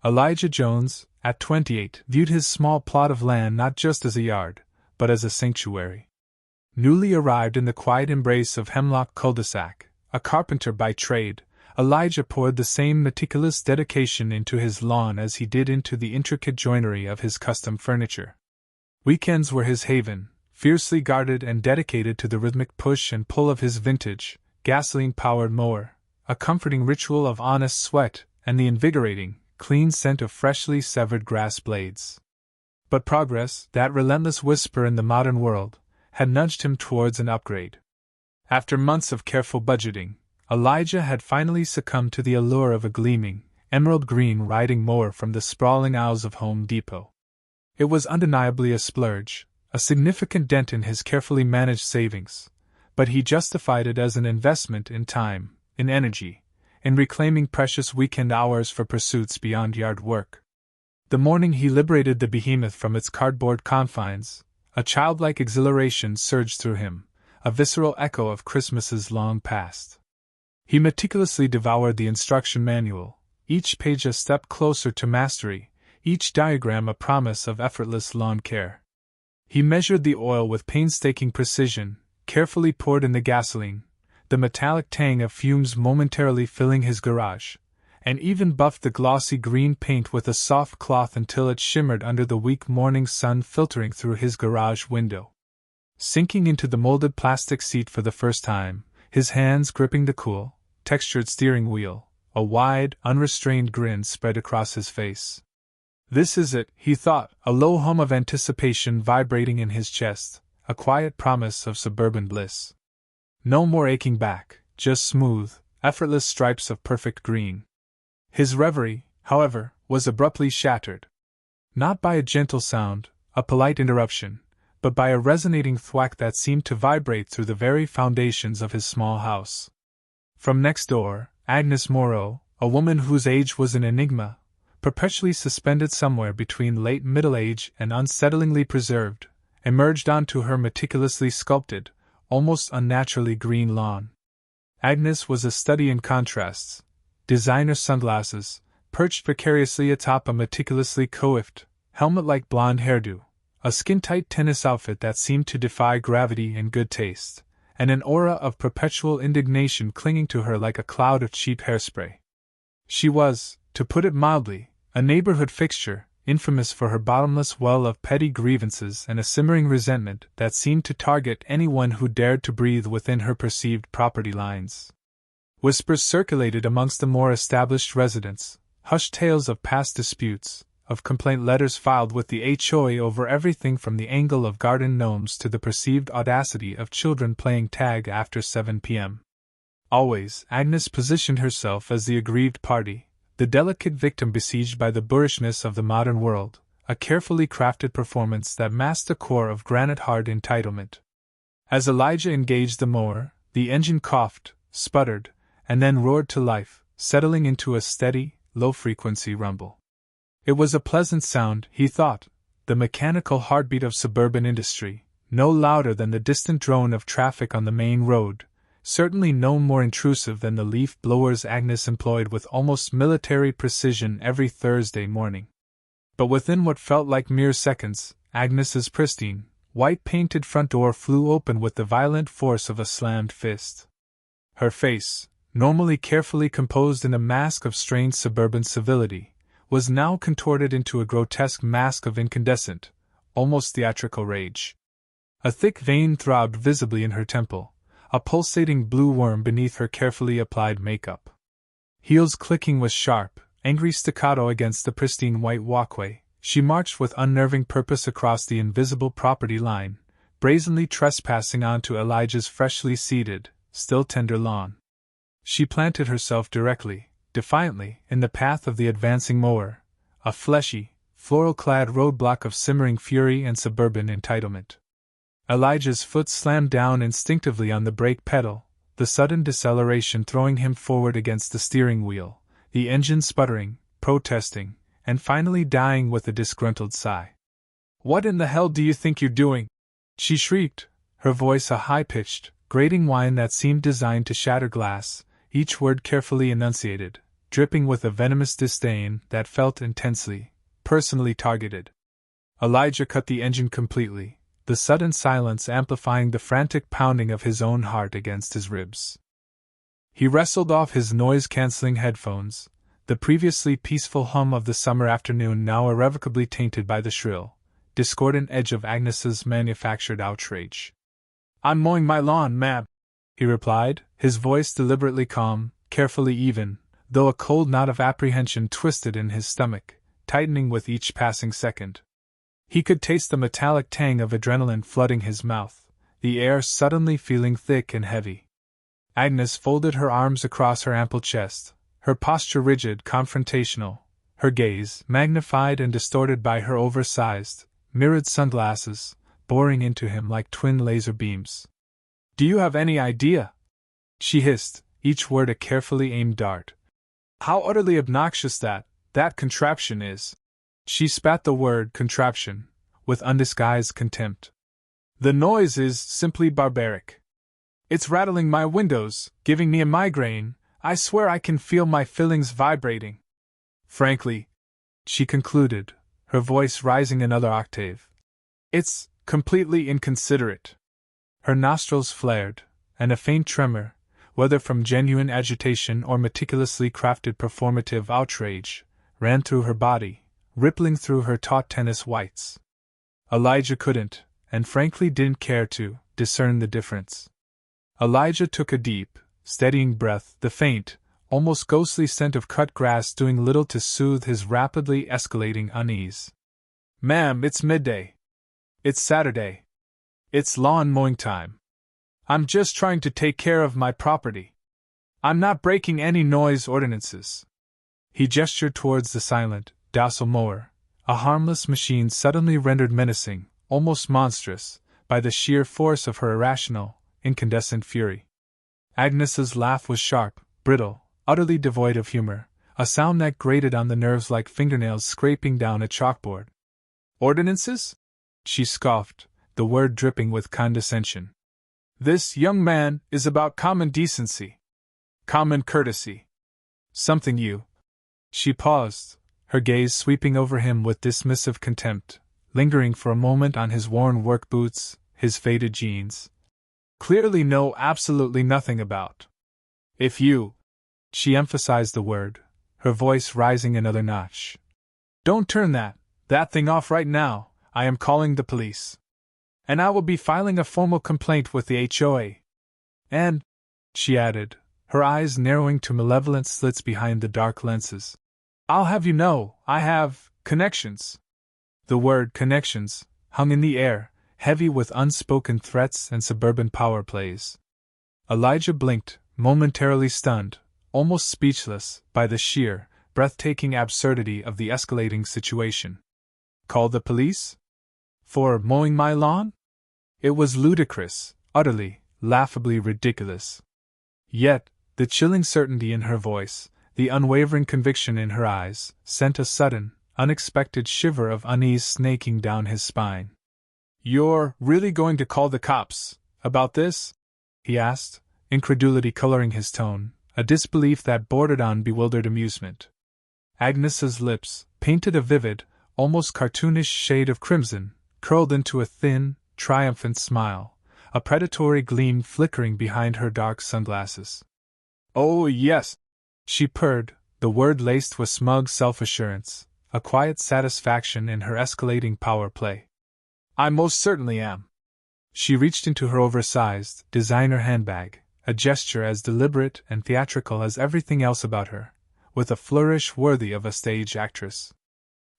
Elijah Jones, at 28, viewed his small plot of land not just as a yard, but as a sanctuary. Newly arrived in the quiet embrace of Hemlock cul-de-sac, a carpenter by trade, Elijah poured the same meticulous dedication into his lawn as he did into the intricate joinery of his custom furniture. Weekends were his haven, fiercely guarded and dedicated to the rhythmic push and pull of his vintage, gasoline-powered mower, a comforting ritual of honest sweat and the invigorating, clean scent of freshly severed grass blades. But progress, that relentless whisper in the modern world, had nudged him towards an upgrade. After months of careful budgeting, Elijah had finally succumbed to the allure of a gleaming, emerald green riding mower from the sprawling aisles of Home Depot. It was undeniably a splurge, a significant dent in his carefully managed savings, but he justified it as an investment in time, in energy, in reclaiming precious weekend hours for pursuits beyond yard work. The morning he liberated the behemoth from its cardboard confines, a childlike exhilaration surged through him, a visceral echo of Christmases long past. He meticulously devoured the instruction manual, each page a step closer to mastery, each diagram a promise of effortless lawn care. He measured the oil with painstaking precision, carefully poured in the gasoline, the metallic tang of fumes momentarily filling his garage, and even buffed the glossy green paint with a soft cloth until it shimmered under the weak morning sun filtering through his garage window. Sinking into the molded plastic seat for the first time, his hands gripping the cool, textured steering wheel, a wide, unrestrained grin spread across his face. This is it, he thought, a low hum of anticipation vibrating in his chest, a quiet promise of suburban bliss. No more aching back, just smooth, effortless stripes of perfect green. His reverie, however, was abruptly shattered. Not by a gentle sound, a polite interruption, but by a resonating thwack that seemed to vibrate through the very foundations of his small house. From next door, Agnes Moreau, a woman whose age was an enigma, perpetually suspended somewhere between late middle age and unsettlingly preserved, emerged onto her meticulously sculpted, almost unnaturally green lawn. Agnes was a study in contrasts. Designer sunglasses, perched precariously atop a meticulously coiffed, helmet-like blonde hairdo, a skin-tight tennis outfit that seemed to defy gravity and good taste, and an aura of perpetual indignation clinging to her like a cloud of cheap hairspray. She was, to put it mildly, a neighborhood fixture, infamous for her bottomless well of petty grievances and a simmering resentment that seemed to target anyone who dared to breathe within her perceived property lines. Whispers circulated amongst the more established residents, hushed tales of past disputes, of complaint letters filed with the HOA over everything from the angle of garden gnomes to the perceived audacity of children playing tag after 7 p.m. Always, Agnes positioned herself as the aggrieved party, the delicate victim besieged by the boorishness of the modern world, a carefully crafted performance that masked the core of granite-hard entitlement. As Elijah engaged the mower, the engine coughed, sputtered, and then roared to life, settling into a steady, low-frequency rumble. It was a pleasant sound, he thought, the mechanical heartbeat of suburban industry, no louder than the distant drone of traffic on the main road, certainly no more intrusive than the leaf blowers Agnes employed with almost military precision every Thursday morning. But within what felt like mere seconds, Agnes's pristine, white-painted front door flew open with the violent force of a slammed fist. Her face, normally carefully composed in a mask of strained suburban civility, was now contorted into a grotesque mask of incandescent, almost theatrical rage. A thick vein throbbed visibly in her temple, a pulsating blue worm beneath her carefully applied makeup. Heels clicking with sharp, angry staccato against the pristine white walkway, she marched with unnerving purpose across the invisible property line, brazenly trespassing onto Elijah's freshly seeded, still tender lawn. She planted herself directly, defiantly, in the path of the advancing mower, a fleshy, floral-clad roadblock of simmering fury and suburban entitlement. Elijah's foot slammed down instinctively on the brake pedal, the sudden deceleration throwing him forward against the steering wheel, the engine sputtering, protesting, and finally dying with a disgruntled sigh. "What in the hell do you think you're doing?" she shrieked, her voice a high-pitched, grating whine that seemed designed to shatter glass, each word carefully enunciated. dripping with a venomous disdain that felt intensely, personally targeted. Elijah cut the engine completely, the sudden silence amplifying the frantic pounding of his own heart against his ribs. He wrestled off his noise-canceling headphones, the previously peaceful hum of the summer afternoon now irrevocably tainted by the shrill, discordant edge of Agnes's manufactured outrage. "I'm mowing my lawn, ma'am," he replied, his voice deliberately calm, carefully even, though a cold knot of apprehension twisted in his stomach, tightening with each passing second. He could taste the metallic tang of adrenaline flooding his mouth, the air suddenly feeling thick and heavy. Agnes folded her arms across her ample chest, her posture rigid, confrontational, her gaze magnified and distorted by her oversized, mirrored sunglasses, boring into him like twin laser beams. "Do you have any idea?" she hissed, each word a carefully aimed dart. "How utterly obnoxious that contraption is." She spat the word contraption, with undisguised contempt. "The noise is simply barbaric. It's rattling my windows, giving me a migraine. I swear I can feel my fillings vibrating. Frankly," she concluded, her voice rising another octave, "it's completely inconsiderate." Her nostrils flared, and a faint tremor, whether from genuine agitation or meticulously crafted performative outrage, ran through her body, rippling through her taut tennis whites. Elijah couldn't, and frankly didn't care to, discern the difference. Elijah took a deep, steadying breath, the faint, almost ghostly scent of cut grass doing little to soothe his rapidly escalating unease. "Ma'am, it's midday. It's Saturday. It's lawn mowing time. I'm just trying to take care of my property. I'm not breaking any noise ordinances." He gestured towards the silent, docile mower, a harmless machine suddenly rendered menacing, almost monstrous, by the sheer force of her irrational, incandescent fury. Agnes's laugh was sharp, brittle, utterly devoid of humor, a sound that grated on the nerves like fingernails scraping down a chalkboard. "Ordinances?" she scoffed, the word dripping with condescension. "This, young man, is about common decency. Common courtesy. Something you—" She paused, her gaze sweeping over him with dismissive contempt, lingering for a moment on his worn work boots, his faded jeans. "Clearly know absolutely nothing about. If you—" she emphasized the word, her voice rising another notch. "Don't turn that thing off right now, I am calling the police. And I will be filing a formal complaint with the HOA. And," she added, her eyes narrowing to malevolent slits behind the dark lenses, "I'll have you know, I have connections." The word connections hung in the air, heavy with unspoken threats and suburban power plays. Elijah blinked, momentarily stunned, almost speechless, by the sheer, breathtaking absurdity of the escalating situation. Call the police? For mowing my lawn? It was ludicrous, utterly, laughably ridiculous. Yet, the chilling certainty in her voice, the unwavering conviction in her eyes, sent a sudden, unexpected shiver of unease snaking down his spine. "You're really going to call the cops about this?" he asked, incredulity coloring his tone, a disbelief that bordered on bewildered amusement. Agnes's lips, painted a vivid, almost cartoonish shade of crimson, curled into a thin, triumphant smile, a predatory gleam flickering behind her dark sunglasses. "Oh, yes," she purred, the word laced with smug self-assurance, a quiet satisfaction in her escalating power play. "I most certainly am." She reached into her oversized, designer handbag, a gesture as deliberate and theatrical as everything else about her, with a flourish worthy of a stage actress.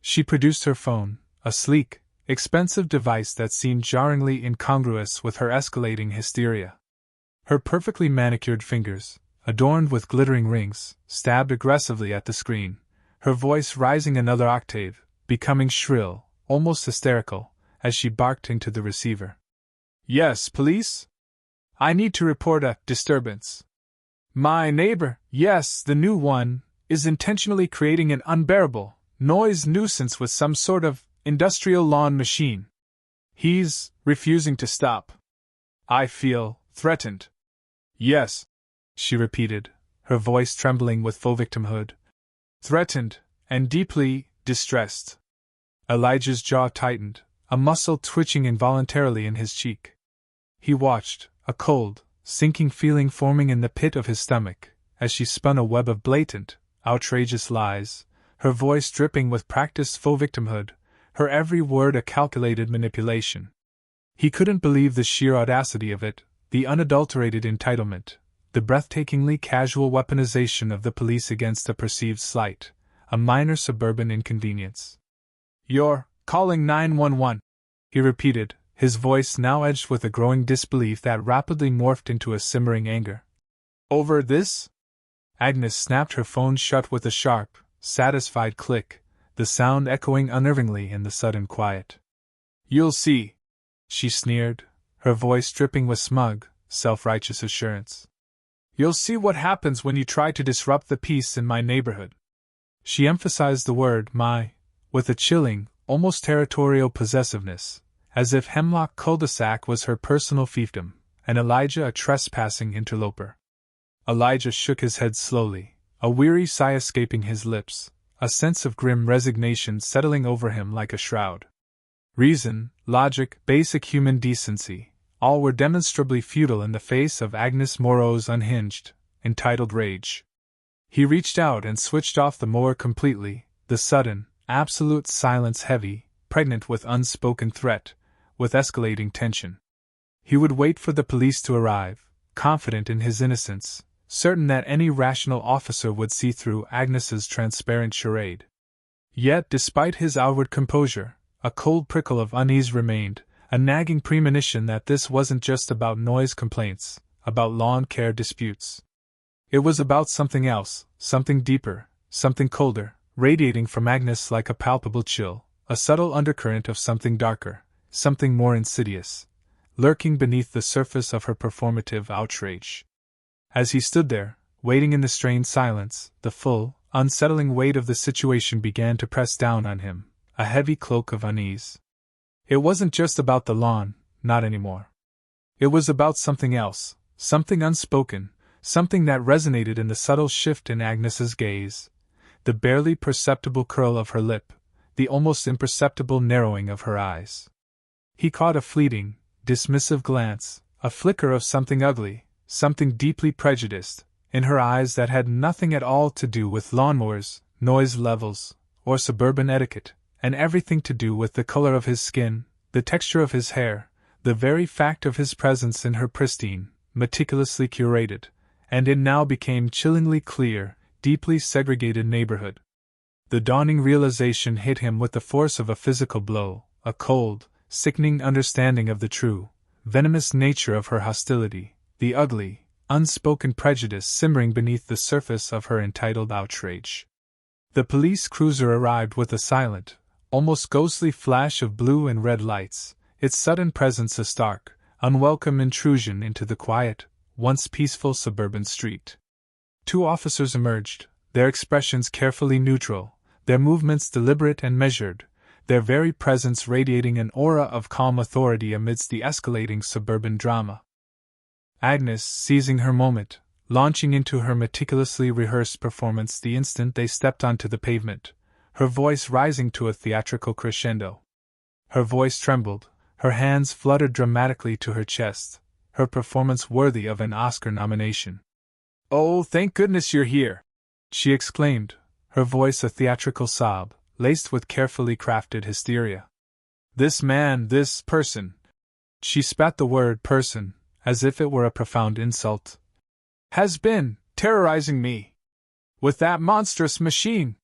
She produced her phone, a sleek, expensive device that seemed jarringly incongruous with her escalating hysteria. Her perfectly manicured fingers, adorned with glittering rings, stabbed aggressively at the screen, her voice rising another octave, becoming shrill, almost hysterical, as she barked into the receiver. "Yes, police? I need to report a disturbance. My neighbor, yes, the new one, is intentionally creating an unbearable noise nuisance with some sort of industrial lawn machine. He's refusing to stop. I feel threatened." "Yes," she repeated, her voice trembling with faux victimhood, threatened, and deeply distressed. Elijah's jaw tightened, a muscle twitching involuntarily in his cheek. He watched, a cold, sinking feeling forming in the pit of his stomach, as she spun a web of blatant, outrageous lies, her voice dripping with practiced faux victimhood, her every word a calculated manipulation. He couldn't believe the sheer audacity of it, the unadulterated entitlement, the breathtakingly casual weaponization of the police against a perceived slight, a minor suburban inconvenience. "You're calling 911, he repeated, his voice now edged with a growing disbelief that rapidly morphed into a simmering anger. "Over this?" Agnes snapped her phone shut with a sharp, satisfied click, the sound echoing unnervingly in the sudden quiet. "You'll see," she sneered, her voice dripping with smug, self-righteous assurance. "You'll see what happens when you try to disrupt the peace in my neighborhood." She emphasized the word "my" with a chilling, almost territorial possessiveness, as if Hemlock Cul-de-sac was her personal fiefdom, and Elijah a trespassing interloper. Elijah shook his head slowly, a weary sigh escaping his lips, a sense of grim resignation settling over him like a shroud. Reason, logic, basic human decency, all were demonstrably futile in the face of Agnes Moreau's unhinged, entitled rage. He reached out and switched off the mower completely, the sudden, absolute silence heavy, pregnant with unspoken threat, with escalating tension. He would wait for the police to arrive, confident in his innocence, certain that any rational officer would see through Agnes's transparent charade. Yet, despite his outward composure, a cold prickle of unease remained, a nagging premonition that this wasn't just about noise complaints, about lawn care disputes. It was about something else, something deeper, something colder, radiating from Agnes like a palpable chill, a subtle undercurrent of something darker, something more insidious, lurking beneath the surface of her performative outrage. As he stood there, waiting in the strained silence, the full, unsettling weight of the situation began to press down on him, a heavy cloak of unease. It wasn't just about the lawn, not anymore. It was about something else, something unspoken, something that resonated in the subtle shift in Agnes's gaze, the barely perceptible curl of her lip, the almost imperceptible narrowing of her eyes. He caught a fleeting, dismissive glance, a flicker of something ugly, something deeply prejudiced, in her eyes that had nothing at all to do with lawnmowers, noise levels, or suburban etiquette, and everything to do with the color of his skin, the texture of his hair, the very fact of his presence in her pristine, meticulously curated, and it now became chillingly clear, deeply segregated neighborhood. The dawning realization hit him with the force of a physical blow, a cold, sickening understanding of the true, venomous nature of her hostility, the ugly, unspoken prejudice simmering beneath the surface of her entitled outrage. The police cruiser arrived with a silent, almost ghostly flash of blue and red lights, its sudden presence a stark, unwelcome intrusion into the quiet, once peaceful suburban street. 2 officers emerged, their expressions carefully neutral, their movements deliberate and measured, their very presence radiating an aura of calm authority amidst the escalating suburban drama. Agnes, seizing her moment, launching into her meticulously rehearsed performance the instant they stepped onto the pavement, her voice rising to a theatrical crescendo. Her voice trembled, her hands fluttered dramatically to her chest, her performance worthy of an Oscar nomination. "Oh, thank goodness you're here!" she exclaimed, her voice a theatrical sob, laced with carefully crafted hysteria. "This man, this person," she spat the word person, as if it were a profound insult, "has been terrorizing me with that monstrous machine.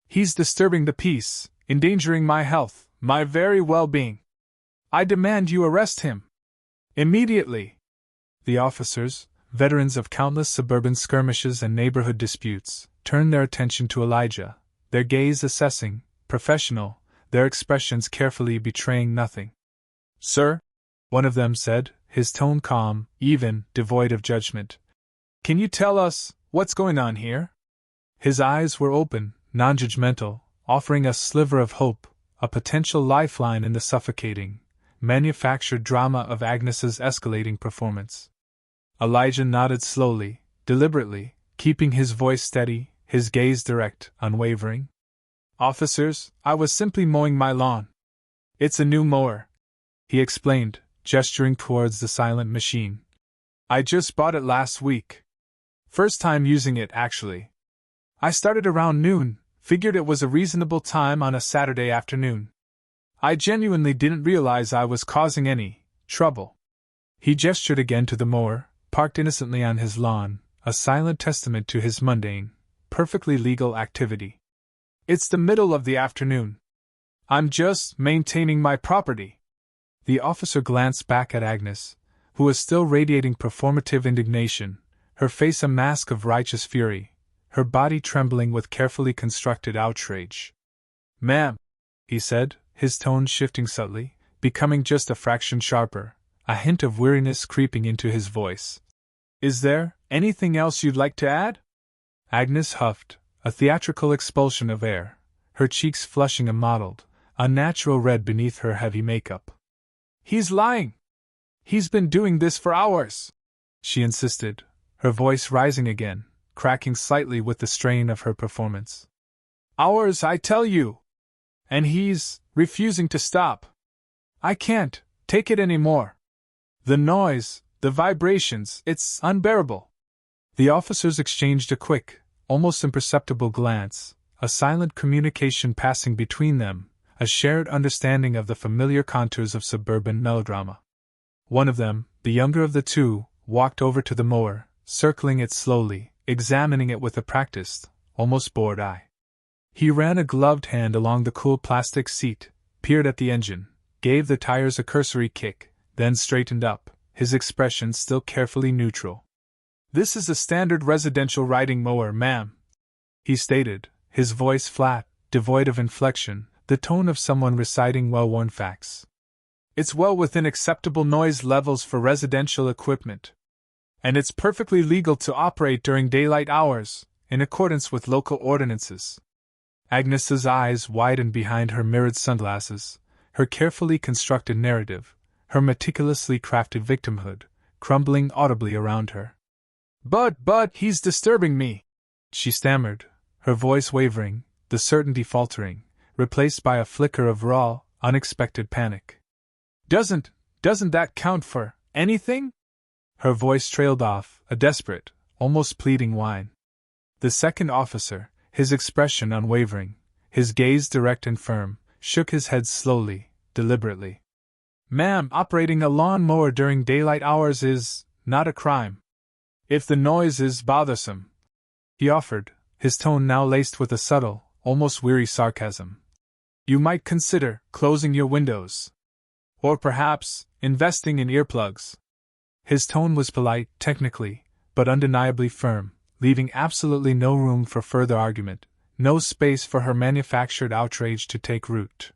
He's disturbing the peace, endangering my health, my very well-being. I demand you arrest him. Immediately." The officers, veterans of countless suburban skirmishes and neighborhood disputes, turned their attention to Elijah, their gaze assessing, professional, their expressions carefully betraying nothing. "Sir," one of them said, his tone calm, even, devoid of judgment, "can you tell us what's going on here?" His eyes were open, non-judgmental, offering a sliver of hope, a potential lifeline in the suffocating, manufactured drama of Agnes's escalating performance. Elijah nodded slowly, deliberately, keeping his voice steady, his gaze direct, unwavering. "Officers, I was simply mowing my lawn. It's a new mower," he explained, gesturing towards the silent machine. "I just bought it last week. First time using it, actually. I started around noon, figured it was a reasonable time on a Saturday afternoon. I genuinely didn't realize I was causing any trouble." He gestured again to the mower, parked innocently on his lawn, a silent testament to his mundane, perfectly legal activity. "It's the middle of the afternoon. I'm just maintaining my property." The officer glanced back at Agnes, who was still radiating performative indignation, her face a mask of righteous fury, her body trembling with carefully constructed outrage. "Ma'am," he said, his tone shifting subtly, becoming just a fraction sharper, a hint of weariness creeping into his voice. "Is there anything else you'd like to add?" Agnes huffed, a theatrical expulsion of air, her cheeks flushing a mottled, unnatural red beneath her heavy makeup. "He's lying! He's been doing this for hours!" she insisted, her voice rising again, cracking slightly with the strain of her performance. "Hours, I tell you! And he's refusing to stop. I can't take it anymore. The noise, the vibrations, it's unbearable." The officers exchanged a quick, almost imperceptible glance, a silent communication passing between them, a shared understanding of the familiar contours of suburban melodrama. One of them, the younger of the two, walked over to the mower, circling it slowly, examining it with a practiced, almost bored eye. He ran a gloved hand along the cool plastic seat, peered at the engine, gave the tires a cursory kick, then straightened up, his expression still carefully neutral. "This is a standard residential riding mower, ma'am," he stated, his voice flat, devoid of inflection, the tone of someone reciting well-worn facts. "It's well within acceptable noise levels for residential equipment. And it's perfectly legal to operate during daylight hours, in accordance with local ordinances." Agnes's eyes widened behind her mirrored sunglasses, her carefully constructed narrative, her meticulously crafted victimhood, crumbling audibly around her. But, he's disturbing me," she stammered, her voice wavering, the certainty faltering, replaced by a flicker of raw, unexpected panic. Doesn't that count for anything?" Her voice trailed off, a desperate, almost pleading whine. The second officer, his expression unwavering, his gaze direct and firm, shook his head slowly, deliberately. "Ma'am, operating a lawn mower during daylight hours is not a crime. If the noise is bothersome," he offered, his tone now laced with a subtle, almost weary sarcasm, "you might consider closing your windows. Or perhaps investing in earplugs." His tone was polite, technically, but undeniably firm, leaving absolutely no room for further argument, no space for her manufactured outrage to take root.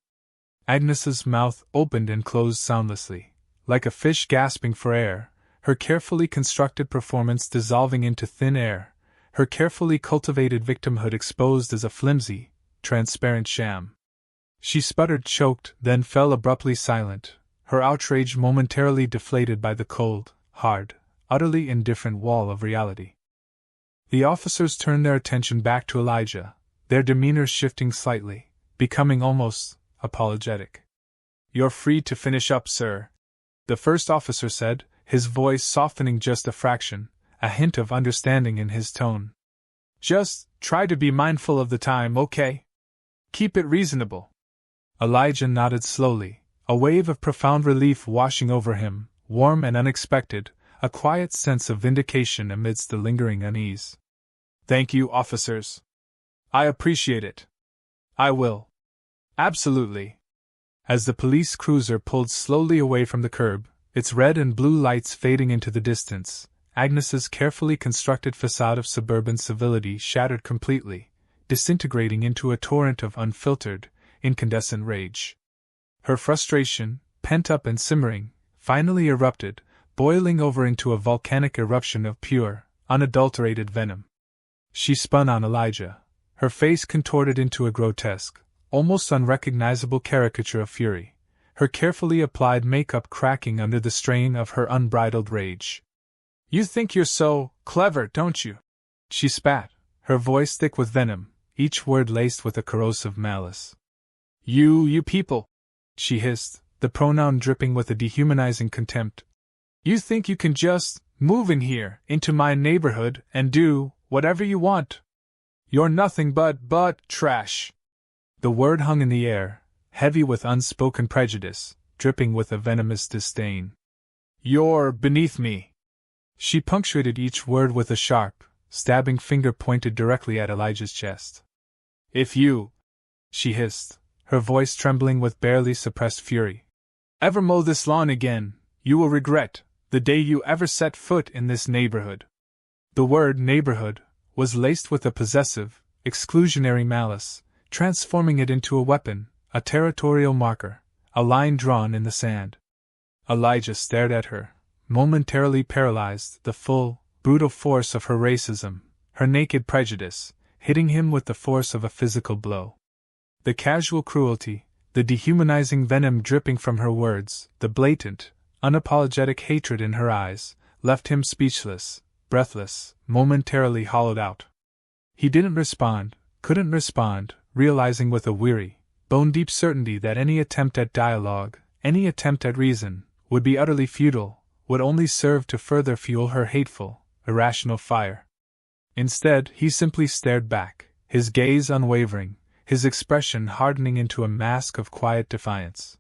Agnes's mouth opened and closed soundlessly, like a fish gasping for air, her carefully constructed performance dissolving into thin air, her carefully cultivated victimhood exposed as a flimsy, transparent sham. She sputtered, choked, then fell abruptly silent, her outrage momentarily deflated by the cold, hard, utterly indifferent wall of reality. The officers turned their attention back to Elijah, their demeanor shifting slightly, becoming almost apologetic. "You're free to finish up, sir," the first officer said, his voice softening just a fraction, a hint of understanding in his tone. "Just try to be mindful of the time, okay? Keep it reasonable." Elijah nodded slowly, a wave of profound relief washing over him, warm and unexpected, a quiet sense of vindication amidst the lingering unease. "Thank you, officers. I appreciate it. I will. Absolutely." As the police cruiser pulled slowly away from the curb, its red and blue lights fading into the distance, Agnes's carefully constructed facade of suburban civility shattered completely, disintegrating into a torrent of unfiltered, incandescent rage. Her frustration, pent up and simmering, finally erupted, boiling over into a volcanic eruption of pure, unadulterated venom. She spun on Elijah, her face contorted into a grotesque, almost unrecognizable caricature of fury, her carefully applied makeup cracking under the strain of her unbridled rage. "You think you're so clever, don't you?" she spat, her voice thick with venom, each word laced with a corrosive malice. You people! She hissed, the pronoun dripping with a dehumanizing contempt. You think you can just move in here, into my neighborhood, and do whatever you want? You're nothing but trash. The word hung in the air, heavy with unspoken prejudice, dripping with a venomous disdain. You're beneath me. She punctuated each word with a sharp, stabbing finger pointed directly at Elijah's chest. If you, she hissed, her voice trembling with barely suppressed fury, ever mow this lawn again, you will regret the day you ever set foot in this neighborhood. The word neighborhood was laced with a possessive, exclusionary malice, transforming it into a weapon, a territorial marker, a line drawn in the sand. Elijah stared at her, momentarily paralyzed, the full, brutal force of her racism, her naked prejudice, hitting him with the force of a physical blow. The casual cruelty, the dehumanizing venom dripping from her words, the blatant, unapologetic hatred in her eyes, left him speechless, breathless, momentarily hollowed out. He didn't respond, couldn't respond, realizing with a weary, bone-deep certainty that any attempt at dialogue, any attempt at reason, would be utterly futile, would only serve to further fuel her hateful, irrational fire. Instead, he simply stared back, his gaze unwavering, his expression hardening into a mask of quiet defiance.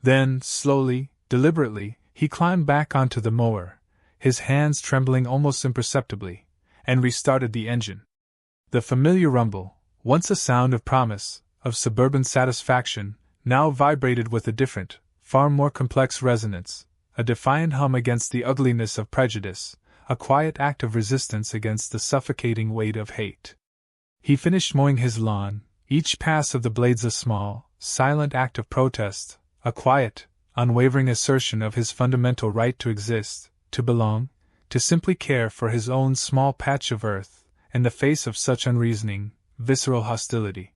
Then, slowly, deliberately, he climbed back onto the mower, his hands trembling almost imperceptibly, and restarted the engine. The familiar rumble, once a sound of promise, of suburban satisfaction, now vibrated with a different, far more complex resonance, a defiant hum against the ugliness of prejudice, a quiet act of resistance against the suffocating weight of hate. He finished mowing his lawn, each pass of the blades a small, silent act of protest, a quiet, unwavering assertion of his fundamental right to exist, to belong, to simply care for his own small patch of earth, in the face of such unreasoning, visceral hostility.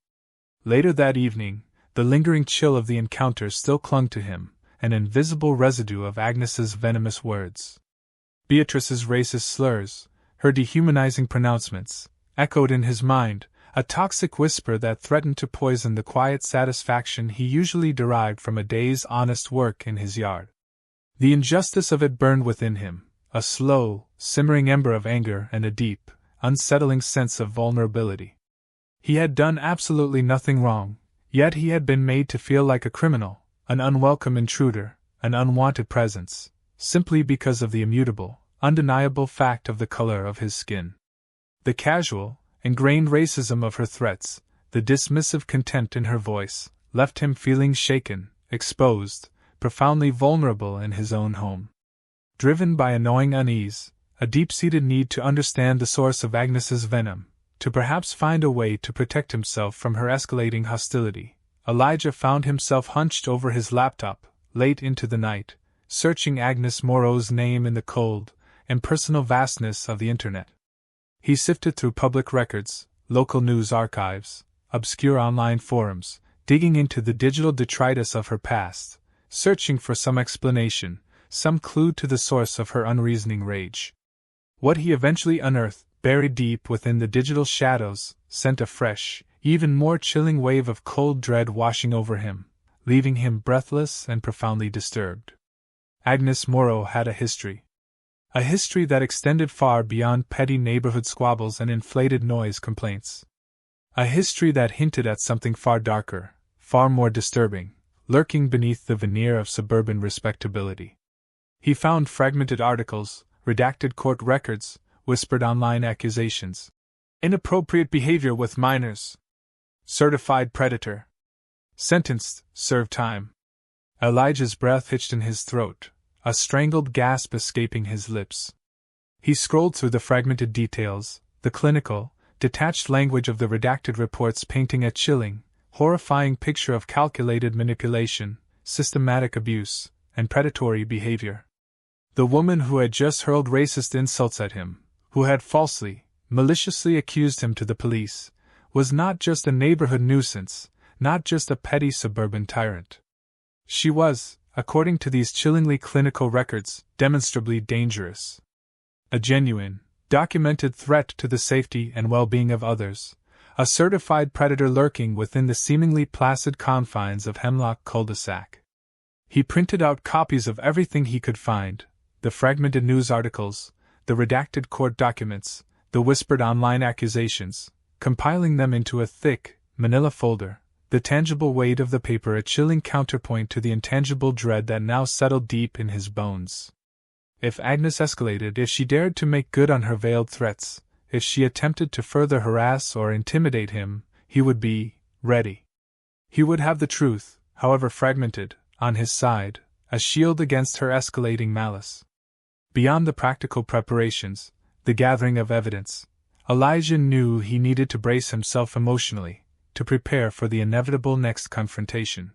Later that evening, the lingering chill of the encounter still clung to him, an invisible residue of Agnes's venomous words. Beatrice's racist slurs, her dehumanizing pronouncements, echoed in his mind, a toxic whisper that threatened to poison the quiet satisfaction he usually derived from a day's honest work in his yard. The injustice of it burned within him, a slow, simmering ember of anger and a deep, unsettling sense of vulnerability. He had done absolutely nothing wrong, yet he had been made to feel like a criminal, an unwelcome intruder, an unwanted presence, simply because of the immutable, undeniable fact of the color of his skin. The casual, ingrained racism of her threats, the dismissive contempt in her voice, left him feeling shaken, exposed, profoundly vulnerable in his own home. Driven by a gnawing unease, a deep-seated need to understand the source of Agnes's venom, to perhaps find a way to protect himself from her escalating hostility, Elijah found himself hunched over his laptop, late into the night, searching Agnes Moreau's name in the cold, impersonal vastness of the Internet. He sifted through public records, local news archives, obscure online forums, digging into the digital detritus of her past, searching for some explanation, some clue to the source of her unreasoning rage. What he eventually unearthed, buried deep within the digital shadows, sent a fresh, even more chilling wave of cold dread washing over him, leaving him breathless and profoundly disturbed. Agnes Moreau had a history. A history that extended far beyond petty neighborhood squabbles and inflated noise complaints. A history that hinted at something far darker, far more disturbing, lurking beneath the veneer of suburban respectability. He found fragmented articles, redacted court records, whispered online accusations. Inappropriate behavior with minors. Certified predator. Sentenced, serve time. Elijah's breath hitched in his throat, a strangled gasp escaping his lips. He scrolled through the fragmented details, the clinical, detached language of the redacted reports painting a chilling, horrifying picture of calculated manipulation, systematic abuse, and predatory behavior. The woman who had just hurled racist insults at him, who had falsely, maliciously accused him to the police, was not just a neighborhood nuisance, not just a petty suburban tyrant. She was, according to these chillingly clinical records, demonstrably dangerous. A genuine, documented threat to the safety and well-being of others, a certified predator lurking within the seemingly placid confines of Hemlock cul-de-sac. He printed out copies of everything he could find, the fragmented news articles, the redacted court documents, the whispered online accusations, compiling them into a thick, manila folder, the tangible weight of the paper a chilling counterpoint to the intangible dread that now settled deep in his bones. If Agnes escalated, if she dared to make good on her veiled threats, if she attempted to further harass or intimidate him, he would be ready. He would have the truth, however fragmented, on his side, a shield against her escalating malice. Beyond the practical preparations, the gathering of evidence, Elijah knew he needed to brace himself emotionally, to prepare for the inevitable next confrontation.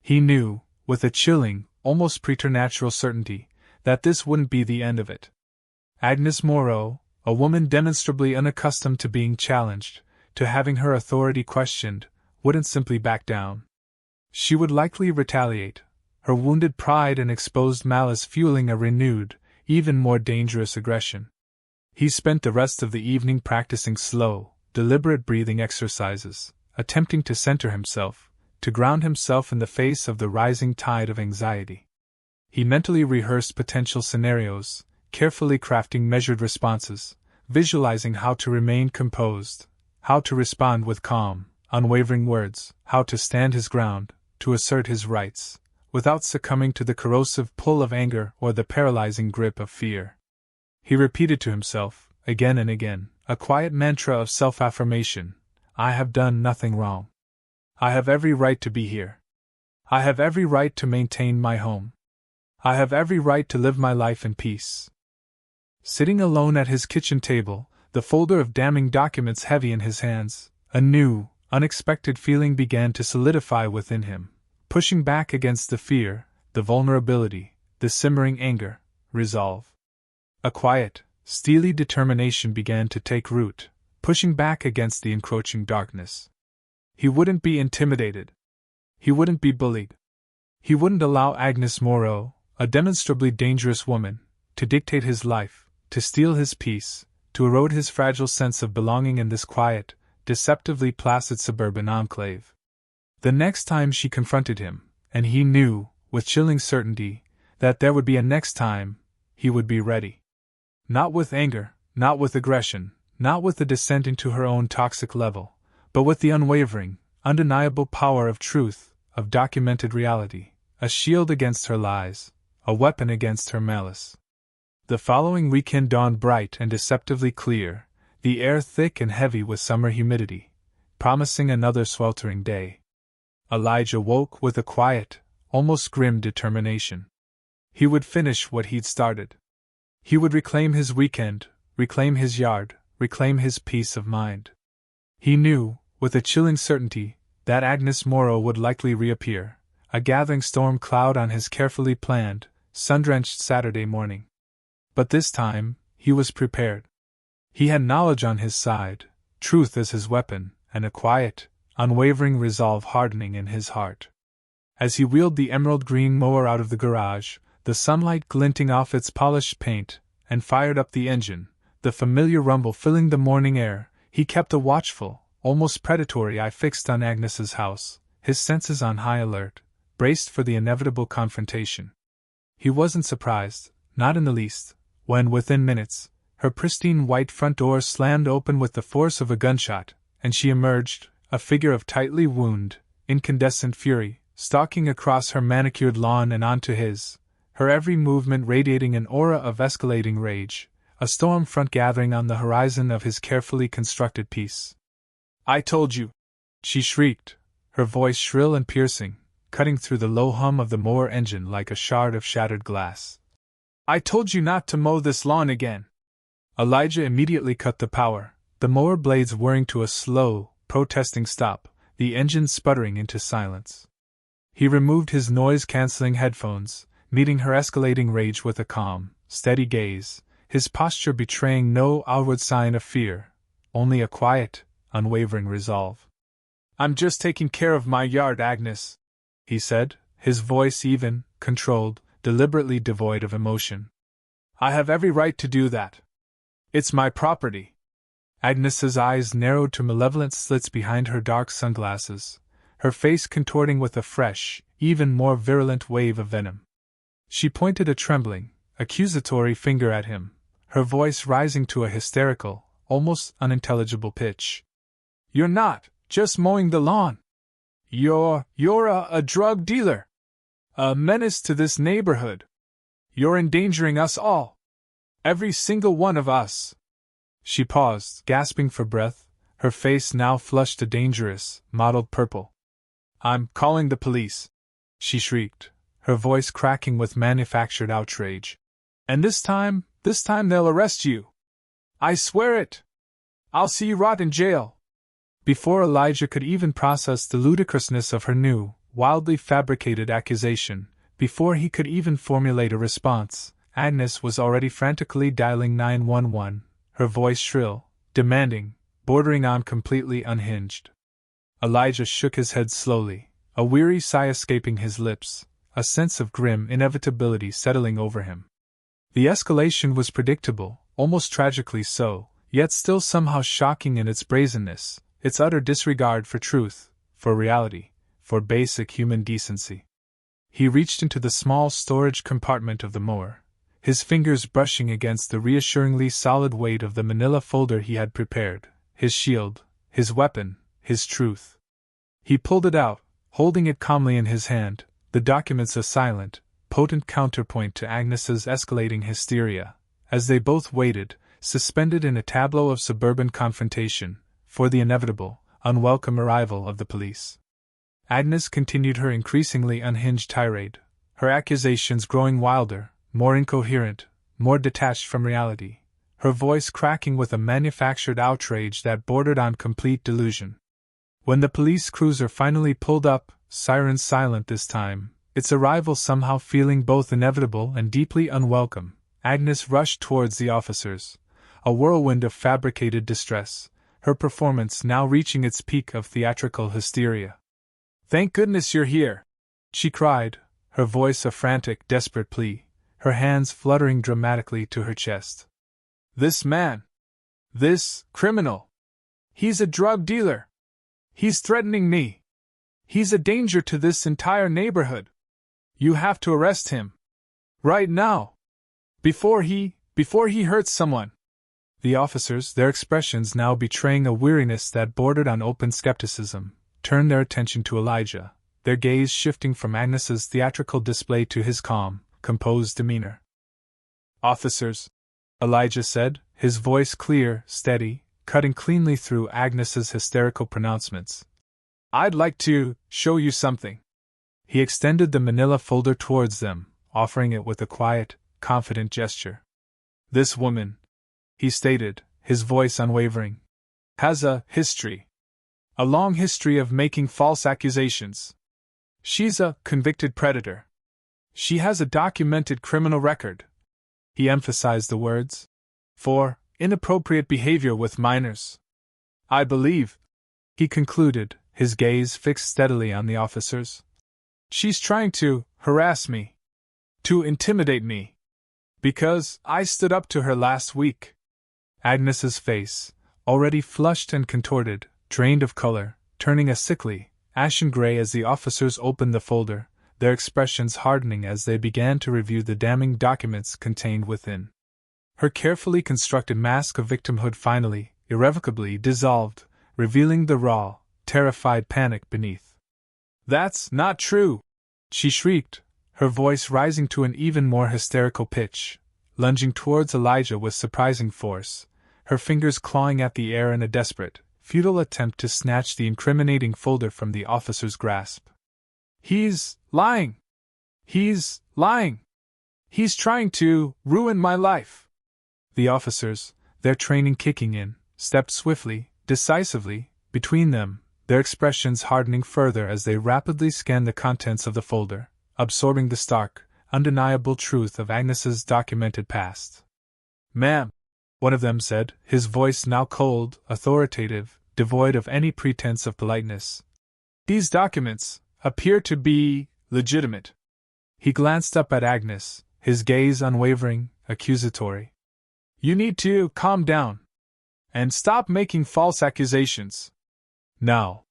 He knew, with a chilling, almost preternatural certainty, that this wouldn't be the end of it. Agnes Moreau, a woman demonstrably unaccustomed to being challenged, to having her authority questioned, wouldn't simply back down. She would likely retaliate, her wounded pride and exposed malice fueling a renewed, even more dangerous aggression. He spent the rest of the evening practicing slow, deliberate breathing exercises, attempting to center himself, to ground himself in the face of the rising tide of anxiety. He mentally rehearsed potential scenarios, carefully crafting measured responses, visualizing how to remain composed, how to respond with calm, unwavering words, how to stand his ground, to assert his rights, without succumbing to the corrosive pull of anger or the paralyzing grip of fear. He repeated to himself, again and again, a quiet mantra of self-affirmation: I have done nothing wrong. I have every right to be here. I have every right to maintain my home. I have every right to live my life in peace. Sitting alone at his kitchen table, the folder of damning documents heavy in his hands, a new, unexpected feeling began to solidify within him, pushing back against the fear, the vulnerability, the simmering anger, resolve. A quiet, steely determination began to take root, pushing back against the encroaching darkness. He wouldn't be intimidated. He wouldn't be bullied. He wouldn't allow Agnes Moreau, a demonstrably dangerous woman, to dictate his life, to steal his peace, to erode his fragile sense of belonging in this quiet, deceptively placid suburban enclave. The next time she confronted him, and he knew, with chilling certainty, that there would be a next time, he would be ready. Not with anger, not with aggression, not with the descent into her own toxic level, but with the unwavering, undeniable power of truth, of documented reality, a shield against her lies, a weapon against her malice. The following weekend dawned bright and deceptively clear, the air thick and heavy with summer humidity, promising another sweltering day. Elijah woke with a quiet, almost grim determination. He would finish what he'd started. He would reclaim his weekend, reclaim his yard, reclaim his peace of mind. He knew, with a chilling certainty, that Agnes Moreau would likely reappear, a gathering storm cloud on his carefully planned, sun-drenched Saturday morning. But this time, he was prepared. He had knowledge on his side, truth as his weapon, and a quiet, unwavering resolve hardening in his heart. As he wheeled the emerald-green mower out of the garage, the sunlight glinting off its polished paint, and fired up the engine, the familiar rumble filling the morning air, he kept a watchful, almost predatory eye fixed on Agnes's house, his senses on high alert, braced for the inevitable confrontation. He wasn't surprised, not in the least, when, within minutes, her pristine white front door slammed open with the force of a gunshot, and she emerged, a figure of tightly wound, incandescent fury, stalking across her manicured lawn and onto his, her every movement radiating an aura of escalating rage, a storm front gathering on the horizon of his carefully constructed peace. "I told you!" she shrieked, her voice shrill and piercing, cutting through the low hum of the mower engine like a shard of shattered glass. "I told you not to mow this lawn again!" Elijah immediately cut the power, the mower blades whirring to a slow, protesting stop, the engine sputtering into silence. He removed his noise-canceling headphones, meeting her escalating rage with a calm, steady gaze, his posture betraying no outward sign of fear, only a quiet, unwavering resolve. "I'm just taking care of my yard, Agnes," he said, his voice even, controlled, deliberately devoid of emotion. "I have every right to do that." It's my property. Agnes's eyes narrowed to malevolent slits behind her dark sunglasses, her face contorting with a fresh, even more virulent wave of venom. She pointed a trembling, accusatory finger at him, her voice rising to a hysterical, almost unintelligible pitch. You're not just mowing the lawn. You're a drug dealer. A menace to this neighborhood. You're endangering us all. Every single one of us. She paused, gasping for breath, her face now flushed a dangerous, mottled purple. I'm calling the police, she shrieked, her voice cracking with manufactured outrage. And this time they'll arrest you. I swear it. I'll see you rot in jail. Before Elijah could even process the ludicrousness of her new, wildly fabricated accusation, before he could even formulate a response, Agnes was already frantically dialing 911, her voice shrill, demanding, bordering on completely unhinged. Elijah shook his head slowly, a weary sigh escaping his lips, a sense of grim inevitability settling over him. The escalation was predictable, almost tragically so, yet still somehow shocking in its brazenness, its utter disregard for truth, for reality, for basic human decency. He reached into the small storage compartment of the mower, his fingers brushing against the reassuringly solid weight of the manila folder he had prepared, his shield, his weapon, his truth. He pulled it out, holding it calmly in his hand, the documents a silent, potent counterpoint to Agnes's escalating hysteria, as they both waited, suspended in a tableau of suburban confrontation, for the inevitable, unwelcome arrival of the police. Agnes continued her increasingly unhinged tirade, her accusations growing wilder, more incoherent, more detached from reality, her voice cracking with a manufactured outrage that bordered on complete delusion. When the police cruiser finally pulled up, sirens silent this time, its arrival somehow feeling both inevitable and deeply unwelcome, Agnes rushed towards the officers, a whirlwind of fabricated distress, her performance now reaching its peak of theatrical hysteria. "Thank goodness you're here!" she cried, her voice a frantic, desperate plea, her hands fluttering dramatically to her chest. "This man! This criminal! He's a drug dealer! He's threatening me! He's a danger to this entire neighborhood! You have to arrest him! Right now! Before he hurts someone!" The officers, their expressions now betraying a weariness that bordered on open skepticism, turned their attention to Elijah, their gaze shifting from Agnes's theatrical display to his calm, composed demeanor. "Officers," Elijah said, his voice clear, steady, cutting cleanly through Agnes's hysterical pronouncements. "I'd like to show you something." He extended the manila folder towards them, offering it with a quiet, confident gesture. "This woman," he stated, his voice unwavering, "has a history. A long history of making false accusations. She's a convicted predator. She has a documented criminal record," he emphasized the words, "for inappropriate behavior with minors. I believe," he concluded, his gaze fixed steadily on the officers, "she's trying to harass me, to intimidate me, because I stood up to her last week." Agnes's face, already flushed and contorted, drained of color, turning a sickly, ashen gray as the officers opened the folder, their expressions hardening as they began to review the damning documents contained within. Her carefully constructed mask of victimhood finally, irrevocably dissolved, revealing the raw, terrified panic beneath. "That's not true!" she shrieked, her voice rising to an even more hysterical pitch, lunging towards Elijah with surprising force, her fingers clawing at the air in a desperate, futile attempt to snatch the incriminating folder from the officer's grasp. "He's lying! He's lying! He's trying to ruin my life!" The officers, their training kicking in, stepped swiftly, decisively, between them, their expressions hardening further as they rapidly scanned the contents of the folder, absorbing the stark, undeniable truth of Agnes's documented past. "Ma'am," one of them said, his voice now cold, authoritative, devoid of any pretense of politeness, "these documents appear to be legitimate." He glanced up at Agnes, his gaze unwavering, accusatory. You need to calm down. And stop making false accusations. Now.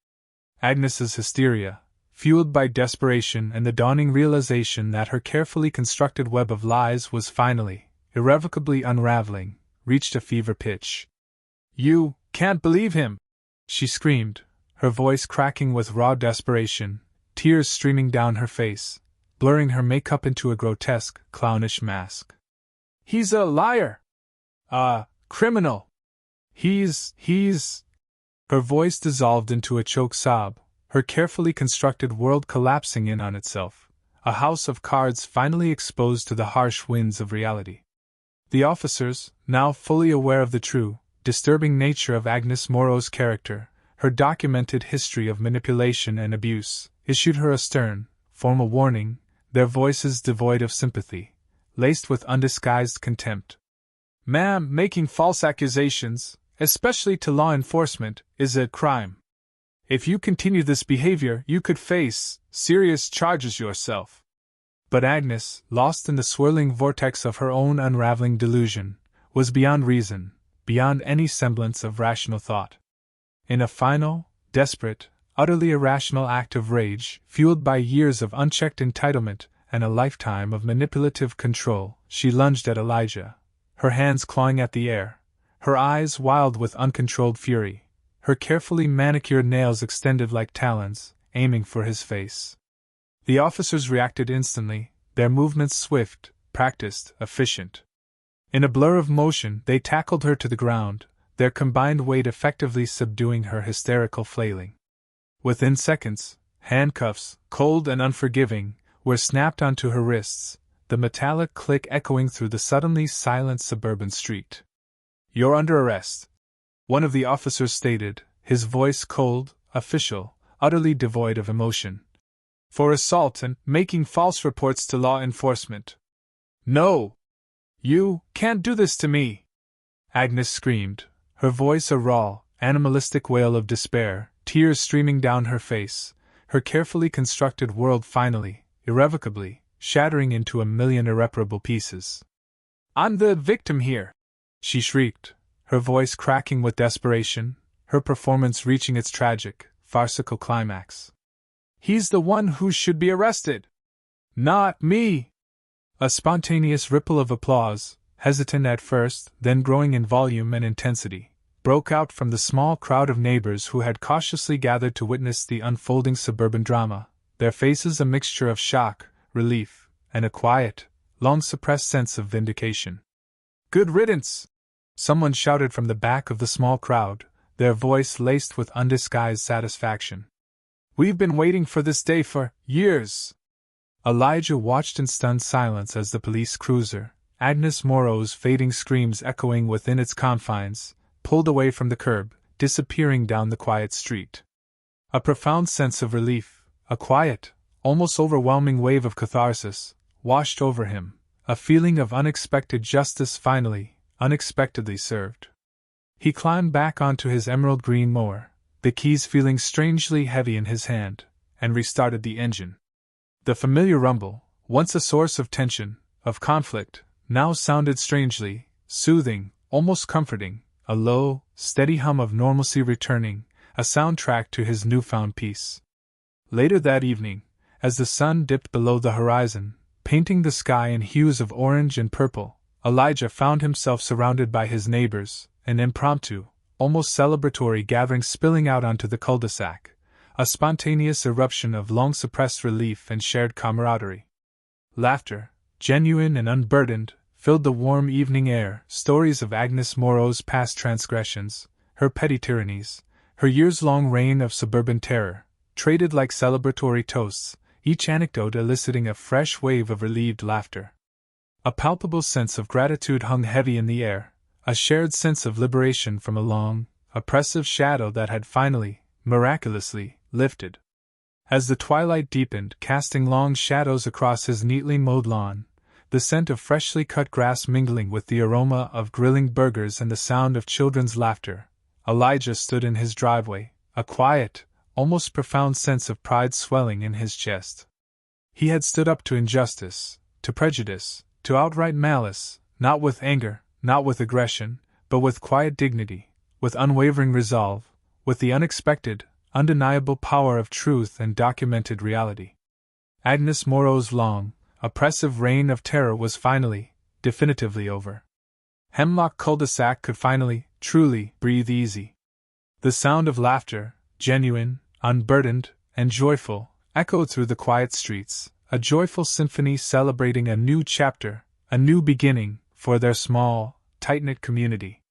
Agnes's hysteria, fueled by desperation and the dawning realization that her carefully constructed web of lies was finally, irrevocably unraveling, reached a fever pitch. You can't believe him! She screamed, her voice cracking with raw desperation, tears streaming down her face, blurring her makeup into a grotesque, clownish mask. He's a liar! A criminal! He's… Her voice dissolved into a choked sob, her carefully constructed world collapsing in on itself, a house of cards finally exposed to the harsh winds of reality. The officers, now fully aware of the true, disturbing nature of Agnes Moreau's character, her documented history of manipulation and abuse, issued her a stern, formal warning, their voices devoid of sympathy, laced with undisguised contempt. Ma'am, making false accusations, especially to law enforcement, is a crime. If you continue this behavior, you could face serious charges yourself. But Agnes, lost in the swirling vortex of her own unraveling delusion, was beyond reason, beyond any semblance of rational thought. In a final, desperate, utterly irrational act of rage, fueled by years of unchecked entitlement and a lifetime of manipulative control, she lunged at Elijah, her hands clawing at the air, her eyes wild with uncontrolled fury, her carefully manicured nails extended like talons, aiming for his face. The officers reacted instantly, their movements swift, practiced, efficient. In a blur of motion, they tackled her to the ground, their combined weight effectively subduing her hysterical flailing. Within seconds, handcuffs, cold and unforgiving, were snapped onto her wrists, the metallic click echoing through the suddenly silent suburban street. You're under arrest, one of the officers stated, his voice cold, official, utterly devoid of emotion. For assault and making false reports to law enforcement. No! You can't do this to me! Agnes screamed, her voice a raw, animalistic wail of despair, tears streaming down her face, her carefully constructed world finally, irrevocably, shattering into a million irreparable pieces. I'm the victim here! She shrieked, her voice cracking with desperation, her performance reaching its tragic, farcical climax. He's the one who should be arrested! Not me! A spontaneous ripple of applause, hesitant at first, then growing in volume and intensity, broke out from the small crowd of neighbors who had cautiously gathered to witness the unfolding suburban drama, their faces a mixture of shock, relief, and a quiet, long-suppressed sense of vindication. Good riddance! Someone shouted from the back of the small crowd, their voice laced with undisguised satisfaction. We've been waiting for this day for years! Elijah watched in stunned silence as the police cruiser, Agnes Moreau's fading screams echoing within its confines, pulled away from the curb, disappearing down the quiet street. A profound sense of relief, a quiet, almost overwhelming wave of catharsis, washed over him, a feeling of unexpected justice finally, unexpectedly served. He climbed back onto his emerald green mower, the keys feeling strangely heavy in his hand, and restarted the engine. The familiar rumble, once a source of tension, of conflict, now sounded strangely, soothing, almost comforting, a low, steady hum of normalcy returning, a soundtrack to his newfound peace. Later that evening, as the sun dipped below the horizon, painting the sky in hues of orange and purple, Elijah found himself surrounded by his neighbors, an impromptu, almost celebratory gathering spilling out onto the cul-de-sac, a spontaneous eruption of long-suppressed relief and shared camaraderie. Laughter, genuine and unburdened, filled the warm evening air, stories of Agnes Moreau's past transgressions, her petty tyrannies, her years-long reign of suburban terror, traded like celebratory toasts, each anecdote eliciting a fresh wave of relieved laughter. A palpable sense of gratitude hung heavy in the air, a shared sense of liberation from a long, oppressive shadow that had finally, miraculously, lifted. As the twilight deepened, casting long shadows across his neatly mowed lawn, the scent of freshly cut grass mingling with the aroma of grilling burgers and the sound of children's laughter, Elijah stood in his driveway, a quiet, almost profound sense of pride swelling in his chest. He had stood up to injustice, to prejudice, to outright malice, not with anger, not with aggression, but with quiet dignity, with unwavering resolve, with the unexpected, undeniable power of truth and documented reality. Agnes Moreau's long, oppressive reign of terror was finally, definitively over. Hemlock Cul-de-sac could finally, truly, breathe easy. The sound of laughter, genuine, unburdened, and joyful, echoed through the quiet streets, a joyful symphony celebrating a new chapter, a new beginning, for their small, tight-knit community.